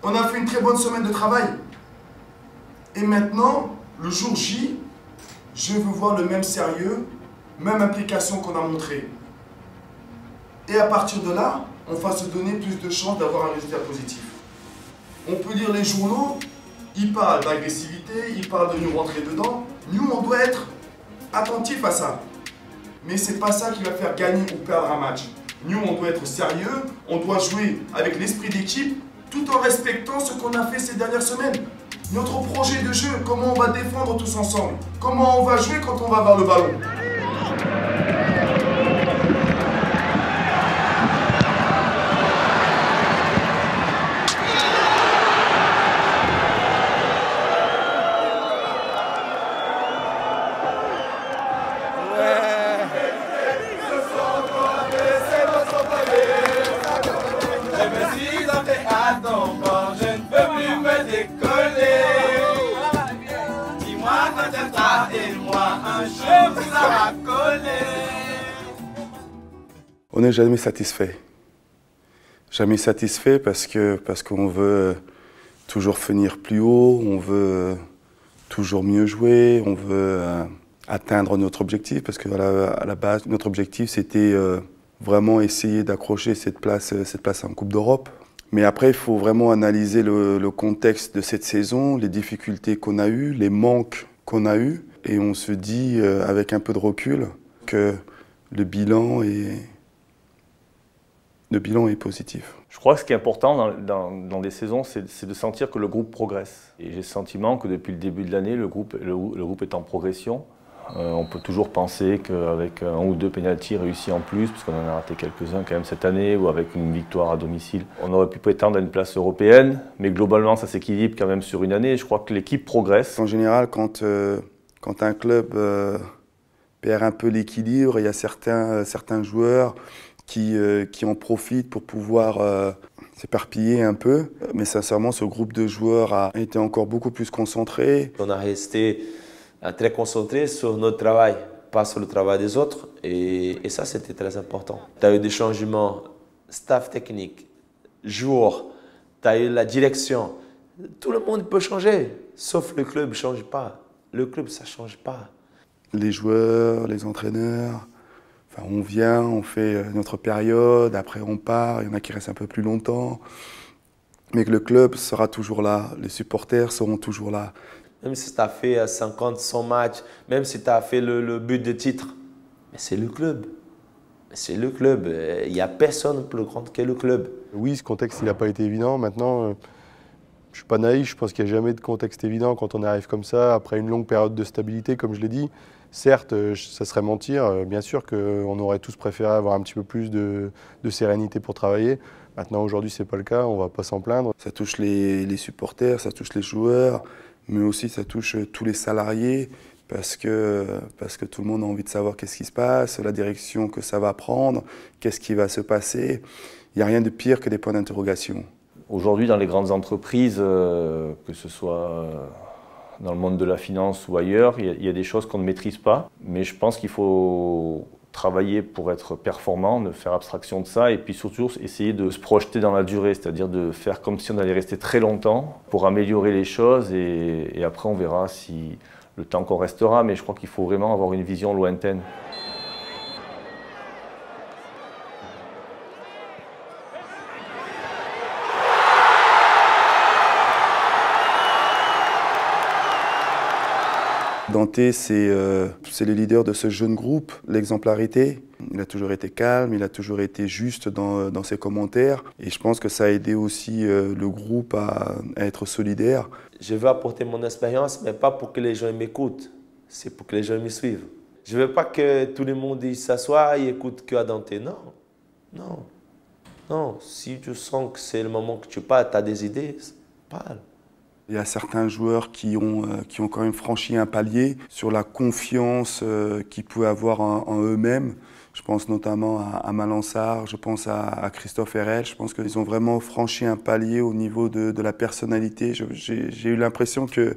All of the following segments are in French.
On a fait une très bonne semaine de travail. Et maintenant, le jour J, je veux voir le même sérieux, même implication qu'on a montré. Et à partir de là, on va se donner plus de chances d'avoir un résultat positif. On peut lire les journaux, ils parlent d'agressivité, ils parlent de nous rentrer dedans. Nous, on doit être attentifs à ça. Mais c'est pas ça qui va faire gagner ou perdre un match. Nous, on doit être sérieux, on doit jouer avec l'esprit d'équipe, tout en respectant ce qu'on a fait ces dernières semaines. Notre projet de jeu, comment on va défendre tous ensemble, comment on va jouer quand on va avoir le ballon. On n'est jamais satisfait. Jamais satisfait parce qu'on veut toujours finir plus haut, on veut toujours mieux jouer, on veut atteindre notre objectif parce qu'à la base, notre objectif c'était vraiment essayer d'accrocher cette place en Coupe d'Europe. Mais après, il faut vraiment analyser le contexte de cette saison, les difficultés qu'on a eues, les manques qu'on a eus. Et on se dit, avec un peu de recul, que le bilan est positif. Je crois que ce qui est important dans des saisons, c'est de sentir que le groupe progresse. Et j'ai le sentiment que depuis le début de l'année, le groupe est en progression. On peut toujours penser qu'avec un ou deux pénaltys réussis en plus, parce qu'on en a raté quelques-uns quand même cette année, ou avec une victoire à domicile, on aurait pu prétendre à une place européenne, mais globalement ça s'équilibre quand même sur une année. Je crois que l'équipe progresse. En général, quand un club perd un peu l'équilibre, il y a certains joueurs qui en profitent pour pouvoir s'éparpiller un peu. Mais sincèrement, ce groupe de joueurs a été encore beaucoup plus concentré. On a resté très concentré sur notre travail, pas sur le travail des autres. Et ça, c'était très important. Tu as eu des changements, staff technique, joueurs, tu as eu la direction. Tout le monde peut changer, sauf le club ne change pas. Le club, ça ne change pas. Les joueurs, les entraîneurs, enfin, on vient, on fait notre période, après on part, il y en a qui restent un peu plus longtemps. Mais que le club sera toujours là, les supporters seront toujours là. Même si tu as fait 50, 100 matchs, même si tu as fait le but de titre, mais c'est le club. C'est le club. Il n'y a personne plus grand que le club. Oui, ce contexte, il n'a pas été évident. Maintenant, je ne suis pas naïf. Je pense qu'il n'y a jamais de contexte évident quand on arrive comme ça, après une longue période de stabilité, comme je l'ai dit. Certes, ça serait mentir. Bien sûr qu'on aurait tous préféré avoir un petit peu plus de sérénité pour travailler. Maintenant, aujourd'hui, ce n'est pas le cas. On ne va pas s'en plaindre. Ça touche les supporters, ça touche les joueurs, mais aussi ça touche tous les salariés parce que tout le monde a envie de savoir qu'est-ce qui se passe, la direction que ça va prendre, qu'est-ce qui va se passer. Il n'y a rien de pire que des points d'interrogation. Aujourd'hui, dans les grandes entreprises, que ce soit dans le monde de la finance ou ailleurs, il y a des choses qu'on ne maîtrise pas, mais je pense qu'il faut travailler pour être performant, de faire abstraction de ça et puis surtout essayer de se projeter dans la durée, c'est-à-dire de faire comme si on allait rester très longtemps pour améliorer les choses et après on verra si le temps qu'on restera, mais je crois qu'il faut vraiment avoir une vision lointaine. Dante, c'est le leader de ce jeune groupe, l'exemplarité. Il a toujours été calme, il a toujours été juste dans ses commentaires. Et je pense que ça a aidé aussi le groupe à être solidaire. Je veux apporter mon expérience, mais pas pour que les gens m'écoutent. C'est pour que les gens me suivent. Je ne veux pas que tout le monde s'assoie et écoute que à Dante. Non, non, non. Si tu sens que c'est le moment que tu parles, tu as des idées, parle. Il y a certains joueurs qui ont quand même franchi un palier sur la confiance qu'ils pouvaient avoir en eux-mêmes. Je pense notamment à Malansar, je pense à Christophe Herrel. Je pense qu'ils ont vraiment franchi un palier au niveau de la personnalité. J'ai eu l'impression qu'ils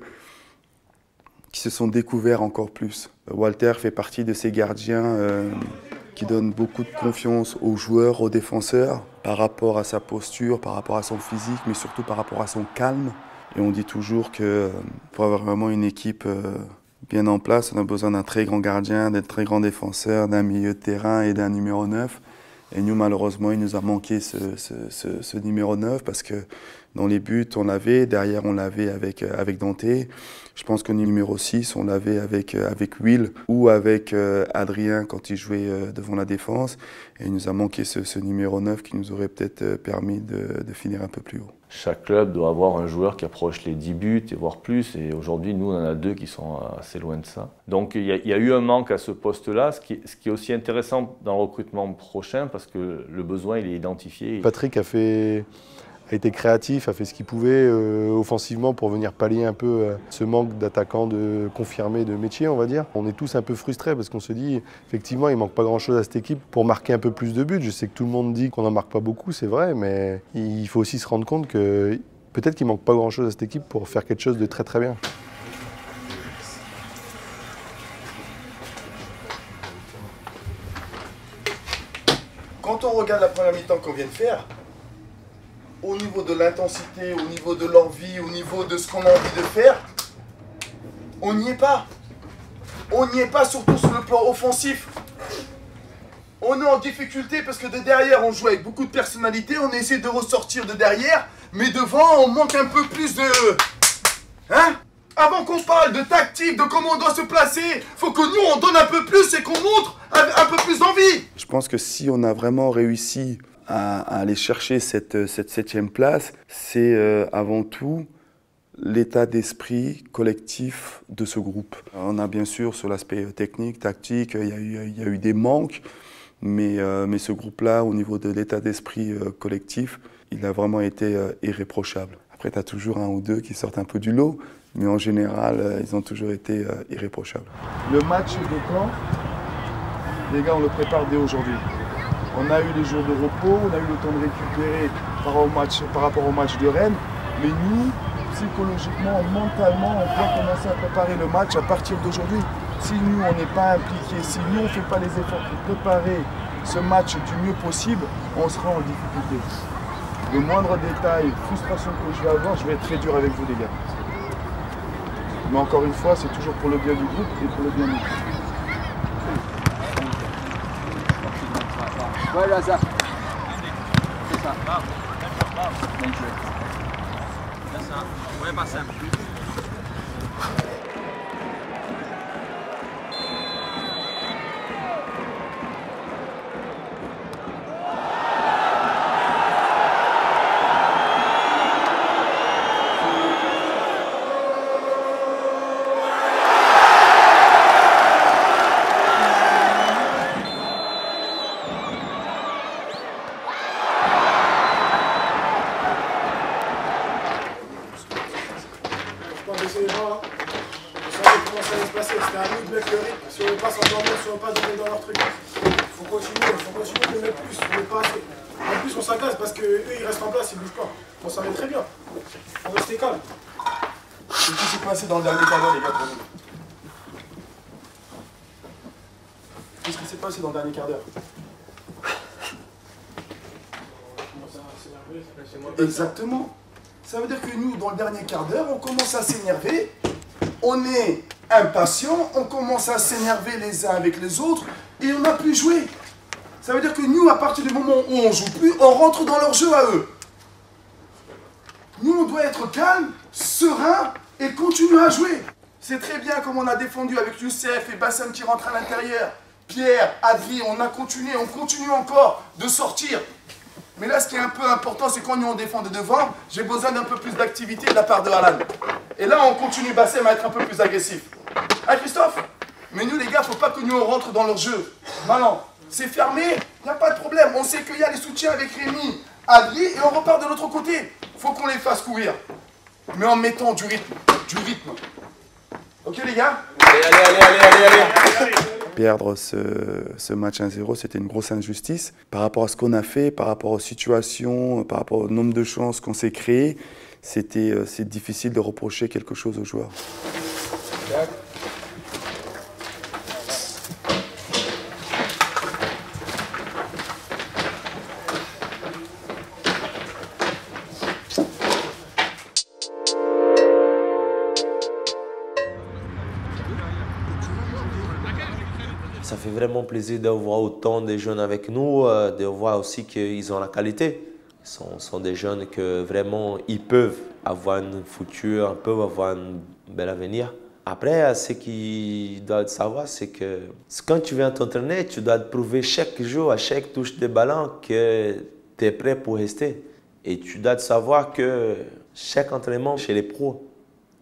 se sont découverts encore plus. Walter fait partie de ces gardiens qui donne beaucoup de confiance aux joueurs, aux défenseurs, par rapport à sa posture, par rapport à son physique, mais surtout par rapport à son calme. Et on dit toujours que pour avoir vraiment une équipe bien en place, on a besoin d'un très grand gardien, d'un très grand défenseur, d'un milieu de terrain et d'un numéro 9. Et nous, malheureusement, il nous a manqué ce numéro 9 parce que dans les buts, on l'avait, derrière, on l'avait avec Dante. Je pense que numéro 6, on l'avait avec Will ou avec Adrien quand il jouait devant la défense. Et il nous a manqué ce numéro 9 qui nous aurait peut-être permis de finir un peu plus haut. Chaque club doit avoir un joueur qui approche les 10 buts et voire plus. Et aujourd'hui, nous, on en a 2 qui sont assez loin de ça. Donc il y a eu un manque à ce poste-là, ce qui est aussi intéressant dans le recrutement prochain parce que le besoin, il est identifié. Patrick a été créatif, a fait ce qu'il pouvait offensivement pour venir pallier un peu ce manque d'attaquants confirmés de métier, on va dire. On est tous un peu frustrés parce qu'on se dit, effectivement, il ne manque pas grand-chose à cette équipe pour marquer un peu plus de buts. Je sais que tout le monde dit qu'on n'en marque pas beaucoup, c'est vrai, mais il faut aussi se rendre compte que peut-être qu'il ne manque pas grand-chose à cette équipe pour faire quelque chose de très très bien. Quand on regarde la première mi-temps qu'on vient de faire, au niveau de l'intensité, au niveau de l'envie, au niveau de ce qu'on a envie de faire, on n'y est pas. On n'y est pas, surtout sur le plan offensif. On est en difficulté parce que de derrière, on joue avec beaucoup de personnalité, on essaie de ressortir de derrière, mais devant, on manque un peu plus de... Hein? Avant qu'on parle de tactique, de comment on doit se placer, faut que nous, on donne un peu plus et qu'on montre un peu plus d'envie. Je pense que si on a vraiment réussi à aller chercher cette 7e place, c'est avant tout l'état d'esprit collectif de ce groupe. On a bien sûr sur l'aspect technique, tactique, il y a eu des manques, mais ce groupe-là, au niveau de l'état d'esprit collectif, il a vraiment été irréprochable. Après, tu as toujours un ou deux qui sortent un peu du lot, mais en général, ils ont toujours été irréprochables. Le match de Caen, les gars, on le prépare dès aujourd'hui. On a eu les jours de repos, on a eu le temps de récupérer par rapport au match de Rennes. Mais nous, psychologiquement, mentalement, on doit commencer à préparer le match à partir d'aujourd'hui. Si nous, on n'est pas impliqués, si nous, on ne fait pas les efforts pour préparer ce match du mieux possible, on sera en difficulté. Le moindre détail, frustration que je vais avoir, je vais être très dur avec vous, les gars. Mais encore une fois, c'est toujours pour le bien du groupe et pour le bien de nous. Ouais, Lazare. C'est ça. Bien joué. C'est ça. Ouais, pas simple. Baisser les bras, vous savez comment ça va se passer, c'était à nous de mettre le rythme, si on ne veut pas s'endormir, si on ne veut pas tomber dans leur truc. Faut continuer de mettre plus, on n'est pas assez. En plus on s'agace parce qu'eux ils restent en place, ils ne bougent pas. On savait très bien, on restait calme. Qu'est-ce qui s'est passé dans le dernier quart d'heure les gars pour nous? Qu'est-ce qui s'est passé dans le dernier quart d'heure? Exactement. Ça veut dire que nous, dans le dernier quart d'heure, on commence à s'énerver, on est impatient, on commence à s'énerver les uns avec les autres et on n'a plus joué. Ça veut dire que nous, à partir du moment où on ne joue plus, on rentre dans leur jeu à eux. Nous, on doit être calme, serein et continuer à jouer. C'est très bien comme on a défendu avec Youssef et Bassem qui rentrent à l'intérieur. Pierre, Adri, on continue encore de sortir. Mais là, ce qui est un peu important, c'est quand nous on défend de devant, j'ai besoin d'un peu plus d'activité de la part de Alan. Et là, on continue Bassem à être un peu plus agressif. Hein, Christophe? Mais nous, les gars, faut pas que nous on rentre dans leur jeu. Maintenant, c'est fermé, il n'y a pas de problème. On sait qu'il y a les soutiens avec Rémi, Adri, et on repart de l'autre côté. Faut qu'on les fasse courir. Mais en mettant du rythme. Ok, les gars? Allez. Perdre ce match 1-0, c'était une grosse injustice. Par rapport à ce qu'on a fait, par rapport aux situations, par rapport au nombre de chances qu'on s'est créées, c'est difficile de reprocher quelque chose aux joueurs. fait vraiment plaisir de voir autant de jeunes avec nous, de voir aussi qu'ils ont la qualité. Sont des jeunes que vraiment ils peuvent avoir un futur, ils peuvent avoir un bel avenir. Après, ce qu'ils doivent savoir, c'est que quand tu viens t'entraîner, tu dois te prouver chaque jour, à chaque touche de ballon, que tu es prêt pour rester. Et tu dois savoir que chaque entraînement chez les pros,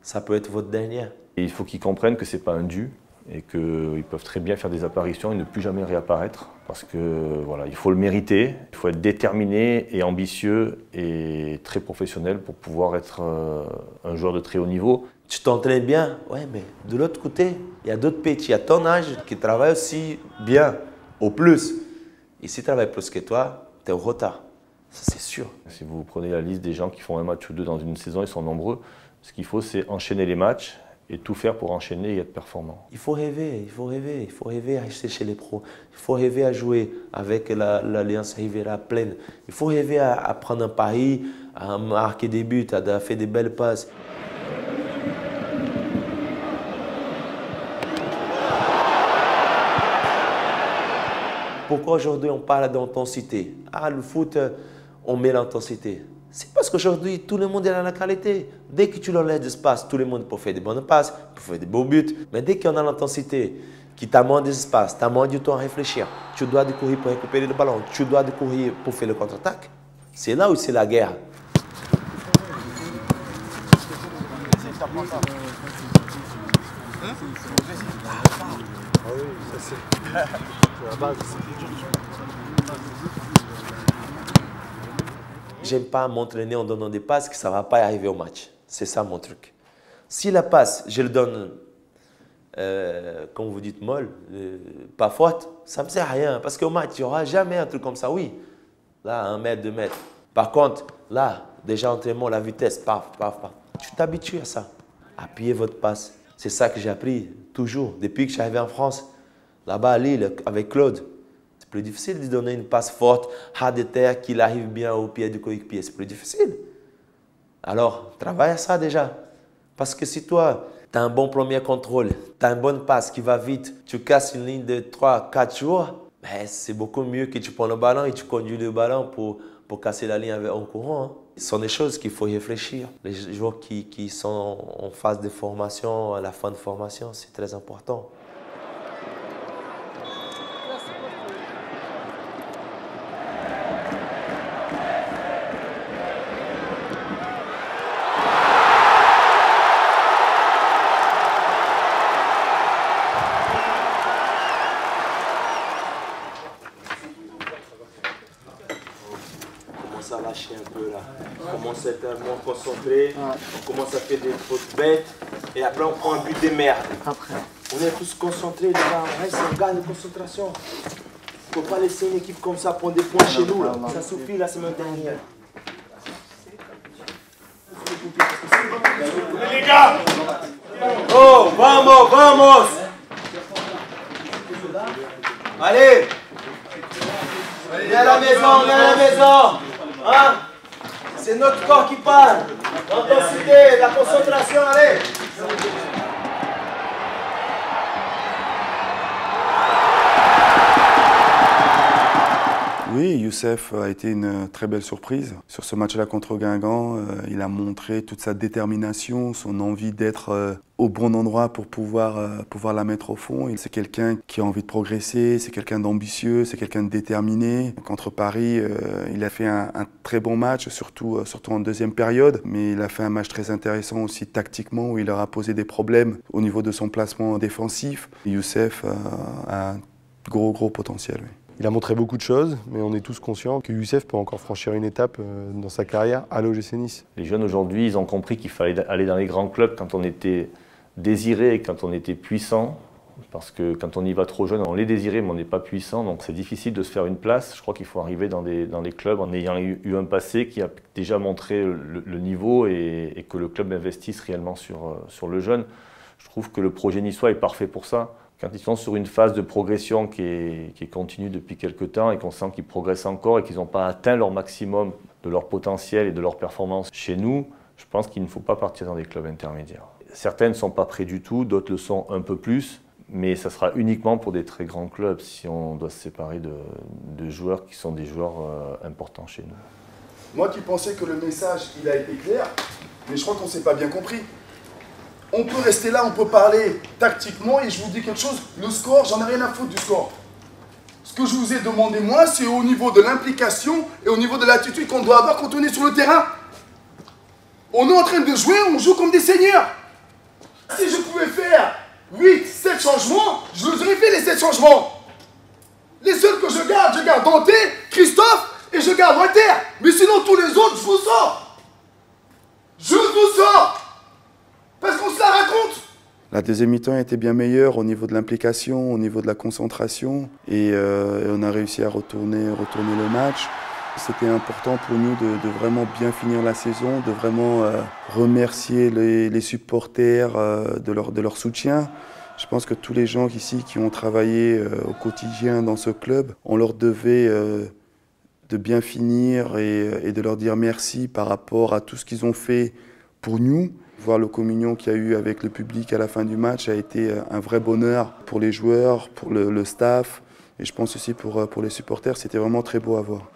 ça peut être votre dernier. Et il faut qu'ils comprennent que ce n'est pas un dû et qu'ils peuvent très bien faire des apparitions et ne plus jamais réapparaître. Parce que voilà, il faut le mériter, il faut être déterminé et ambitieux et très professionnel pour pouvoir être un joueur de très haut niveau. Tu t'entraînes bien, ouais, mais de l'autre côté, il y a d'autres petits à ton âge qui travaillent aussi bien, au plus. Et s'ils travaillent plus que toi, tu es en retard. Ça, c'est sûr. Si vous prenez la liste des gens qui font un match ou deux dans une saison, ils sont nombreux. Ce qu'il faut, c'est enchaîner les matchs et tout faire pour enchaîner et être performant. Il faut rêver, il faut rêver, il faut rêver à rester chez les pros. Il faut rêver à jouer avec l'Alliance Riviera pleine. Il faut rêver à prendre un pari, à marquer des buts, à faire des belles passes. Pourquoi aujourd'hui on parle d'intensité? Ah, le foot, on met l'intensité. C'est parce qu'aujourd'hui, tout le monde est dans la qualité. Dès que tu leur laisses d'espace, tout le monde peut faire des bonnes passes, peut faire des beaux buts. Mais dès qu'on a l'intensité, qui t'a moins d'espace, t'a moins du temps à réfléchir, tu dois courir pour récupérer le ballon, tu dois courir pour faire le contre-attaque. C'est là où c'est la guerre. J'aime pas m'entraîner en donnant des passes que ça ne va pas arriver au match. C'est ça mon truc. Si la passe, je le donne, comme vous dites, molle, pas forte, ça ne me sert à rien. Parce qu'au match, il n'y aura jamais un truc comme ça. Oui, là, 1 mètre, 2 mètres. Par contre, là, déjà entraînement, la vitesse, paf, paf, paf. Tu t'habitues à ça. Appuyez votre passe. C'est ça que j'ai appris toujours. Depuis que je suis arrivé en France, là-bas à Lille, avec Claude. C'est plus difficile de donner une passe forte, à de terre, qu'il arrive bien au pied du coéquipier. C'est plus difficile. Alors, travaille à ça déjà. Parce que si toi, tu as un bon premier contrôle, tu as une bonne passe qui va vite, tu casses une ligne de 3-4 jours, ben, c'est beaucoup mieux que tu prends le ballon et tu conduis le ballon pour casser la ligne en courant. Hein. Ce sont des choses qu'il faut réfléchir. Les joueurs qui sont en phase de formation, à la fin de formation, c'est très important. À lâcher un peu là. On commence à être moins concentré, on commence à faire des fautes bêtes et après on prend un but de merde. Après. On est tous concentrés, les gars, on reste, on garde la concentration. Faut pas laisser une équipe comme ça prendre des points chez nous là. Ça suffit la semaine dernière. Les gars! Oh, vamos, vamos! Allez! Viens à la maison, viens à la maison! Hein? C'est notre corps qui parle. L'intensité, la concentration, allez. Oui, Youssef a été une très belle surprise. Sur ce match-là contre Guingamp, il a montré toute sa détermination, son envie d'être au bon endroit pour pouvoir la mettre au fond. C'est quelqu'un qui a envie de progresser, c'est quelqu'un d'ambitieux, c'est quelqu'un de déterminé. Contre Paris, il a fait un très bon match, surtout en deuxième période. Mais il a fait un match très intéressant aussi tactiquement, où il leur a posé des problèmes au niveau de son placement défensif. Youssef a un gros potentiel. Oui. Il a montré beaucoup de choses, mais on est tous conscients que Youssef peut encore franchir une étape dans sa carrière à l'OGC Nice. Les jeunes aujourd'hui, ils ont compris qu'il fallait aller dans les grands clubs quand on était désiré et quand on était puissant. Parce que quand on y va trop jeune, on l'est désiré, mais on n'est pas puissant. Donc c'est difficile de se faire une place. Je crois qu'il faut arriver dans des clubs en ayant eu un passé qui a déjà montré le niveau et que le club investisse réellement sur le jeune. Je trouve que le projet niçois est parfait pour ça. Quand ils sont sur une phase de progression qui est continue depuis quelques temps et qu'on sent qu'ils progressent encore et qu'ils n'ont pas atteint leur maximum de leur potentiel et de leur performance chez nous, je pense qu'il ne faut pas partir dans des clubs intermédiaires. Certains ne sont pas prêts du tout, d'autres le sont un peu plus, Mais ça sera uniquement pour des très grands clubs si on doit se séparer de joueurs qui sont des joueurs importants chez nous. Moi qui pensais que le message il a été clair, mais je crois qu'on ne s'est pas bien compris. On peut rester là, on peut parler tactiquement et je vous dis quelque chose, le score, j'en ai rien à foutre du score. Ce que je vous ai demandé moi, c'est au niveau de l'implication et au niveau de l'attitude qu'on doit avoir quand on est sur le terrain. On est en train de jouer, on joue comme des seigneurs. Si je pouvais faire 8, 7 changements, je vous aurais fait les 7 changements. Les seuls que je garde Dante, Christophe et je garde Walter. Mais sinon tous les autres, je vous sors. Je vous sors. Parce qu'on se la raconte. La deuxième mi-temps était bien meilleure au niveau de l'implication, au niveau de la concentration. Et on a réussi à retourner le match. C'était important pour nous de vraiment bien finir la saison, de vraiment remercier les supporters de leur soutien. Je pense que tous les gens ici qui ont travaillé au quotidien dans ce club, on leur devait de bien finir et de leur dire merci par rapport à tout ce qu'ils ont fait pour nous. Voir le communion qu'il y a eu avec le public à la fin du match a été un vrai bonheur pour les joueurs, pour le staff et je pense aussi pour les supporters. C'était vraiment très beau à voir.